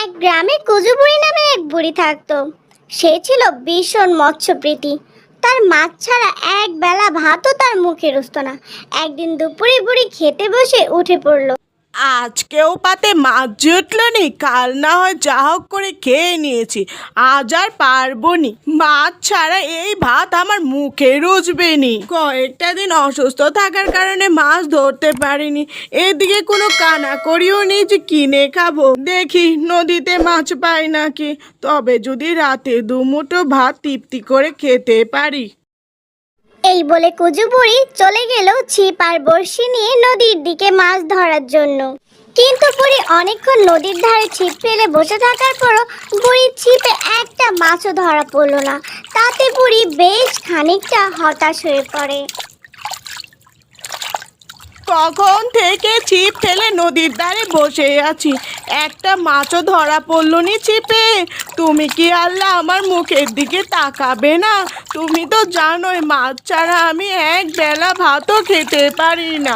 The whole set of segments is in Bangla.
এক গ্রামে কুজু বুড়ি নামে এক বুড়ি থাকতো। সে ছিল ভীষণ মৎস্যপ্রীতি। তার মাছ ছাড়া এক বেলা ভাতও তার মুখে রুচত না। একদিন দুপুরে বুড়ি খেতে বসে উঠে পড়ল। আজকেও পাতে মাছ জুটল নি, কাল না হয় যা হোক করে খেয়ে নিয়েছি, আজ আর পারবো নি। মাছ ছাড়া এই ভাত আমার মুখে রুচবে নি। কয়েকটা দিন অসুস্থ থাকার কারণে মাছ ধরতে পারিনি। এদিকে কোনো কানাকড়িও নেই যে কিনে খাবো। দেখি নদীতে মাছ পাই নাকি, তবে যদি রাতে দুমুঠো ভাত তৃপ্তি করে খেতে পারি। এই বলে কুজু বুড়ি চলে গেল ছিপ আর বড়শি নিয়ে নদীর দিকে মাছ ধরার জন্য। কিন্তু বুড়ি অনেকক্ষণ নদীর ধারে ছিপ ফেলে বসে থাকার পরও বুড়ির ছিপে একটা মাছও ধরা পড়লো না। তাতে বুড়ি বেশ খানিকটা হতাশ হয়ে পড়ে। কখন থেকে ছিপ ফেলে নদীর ধারে বসে আছি, একটা মাছও ধরা পড়লো নি ছিপে। তুমি কি আল্লাহ আমার মুখের দিকে তাকাবে না? তুমি তো জানোই মাছ ছাড়া আমি এক বেলা ভাতও খেতে পারি না।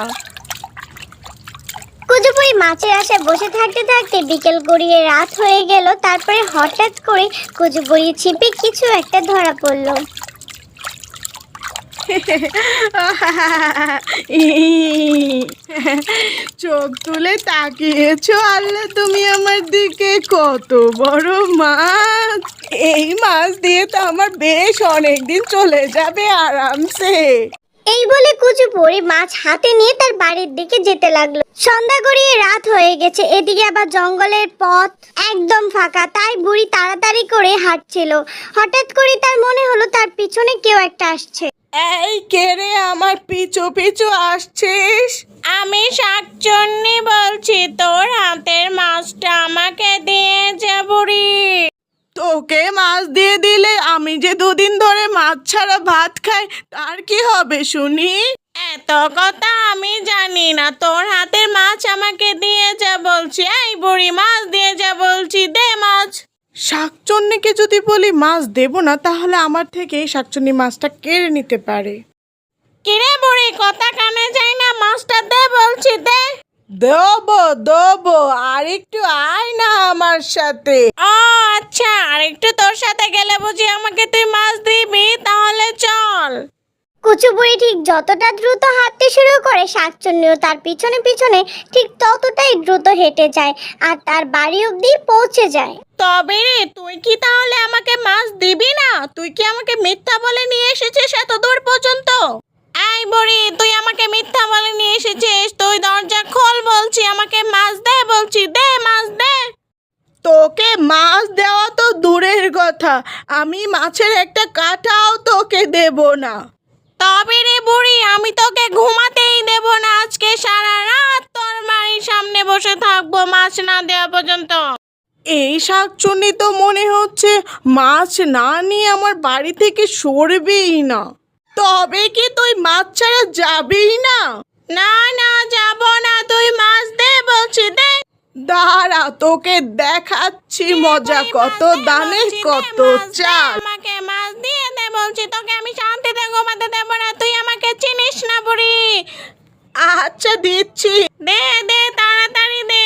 কুজু বুড়ি মাছের আশায় বসে থাকতে থাকতে বিকেল গড়িয়ে রাত হয়ে গেল। তারপরে হঠাৎ করে কুজু বুড়ির ছিপে কিছু একটা ধরা পড়লো। চোখ তুলে তাকিয়েছো আল্লাহ তুমি আমার দিকে, কত বড় মাছ! এই মাছ দিয়ে তো আমার বেশ অনেক দিন চলে যাবে আরামসে। এই বলে কুচু বুড়ি মাছ হাতে নিয়ে তার বাড়ির দিকে যেতে লাগলো। সন্ধ্যা গড়িয়ে রাত হয়ে গেছে, এদিকে আবার জঙ্গলের পথ একদম ফাঁকা। তাই বুড়ি তাড়াতাড়ি করে হাঁটছিল। হঠাৎ করে তার মনে হলো তার পিছনে কেউ একটা আসছে। এই কে রে আমার পিছু পিছু আসছিস? আমি শাকচুন্নি বলছি, তোর হাতের মাছটা আমাকে দিয়ে যা বুড়ি। তোকে মাছ দিয়ে দিলে আমি যে দুদিন ধরে মাছ ছাড়া ভাত খাই, তার কি হবে শুনি? এত কথা আমি জানি না, তোর হাতের মাছ আমাকে দিয়ে যা বলছি। এই বুড়ি মাছ দিয়ে যা বলছি, দে মাছ। শাকচুন্নিকে যদি বলি মাছ দেব না, তাহলে আমার থেকে এই শাকচুন্নি মাছটা কেড়ে নিতে পারে। কিরে বুড়ি, কথা কানে যায় না, মাছটা দে বলছি, দে। দেবো, আর একটু আয় না আমার সাথে। ও আচ্ছা, আর একটু তোর সাথে গেলে বুঝি আমাকে তুই মাছ দিবি? তাহলে চল। কুচু বুড়ি ঠিক যতটা দ্রুত হাঁটতে শুরু করে, শাকচুন্নিও তার পিছনে পিছনে ঠিক ততটাই দ্রুত হেঁটে যায় আর তার বাড়ি অবধি পৌঁছে যায়। তবে রে, তুই কি তাহলে আমাকে মাছ দিবি না? তুই কি আমাকে মিথ্যা বলে নিয়ে এসেছিস এত দূর পর্যন্ত? এই বুড়ি, তুই আমাকে মিথ্যা বলে নিয়ে এসেছিস। তুই দরজা খোল বলছি, আমাকে মাছ দে বলছি, দে মাছ দে। তোকে মাছ দেওয়া তো দূরের কথা, আমি মাছের একটা কাঁটাও তোকে দেব না। তবে রে বুড়ি, আমি তোকে ঘুমাতেই দেব না। আজকে সারা রাত তোর বাড়ির সামনে বসে থাকবো মাছ না দেওয়া পর্যন্ত। এই শাকচুন্নি তো মনে হচ্ছে মাছ না নিয়ে আমার বাড়ি থেকে সরবেই না। তবে কি তুই মাছ ছাড়া যাবেই না? না না, যাব না, তুই মাছ দে বলছি, দে। দাঁড়া, তোকে দেখাচ্ছি মজা, কত দানে কত চাল। আমাকে মাছ দিয়ে দে বলছি, তোকে আমি শান্তিতে ঘুমাতে দেব না। তুই আমাকে চিনিস না বুড়ি। আচ্ছা দিচ্ছি, দে দে তাড়াতাড়ি দে।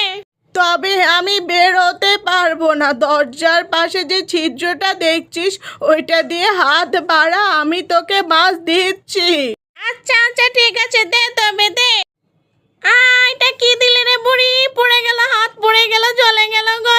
তবে আমি বেরোতে পারবো না। দরজার পাশে যে ছিদ্রটা দেখছিস, ওইটা দিয়ে হাত বাড়া, আমি তোকে মাছ দিচ্ছি। আচ্ছা আচ্ছা ঠিক আছে, দে তবে দে। এটা কি দিলে রে বুড়ি? পড়ে গেল, হাত পড়ে গেল, জ্বলে গেল গো,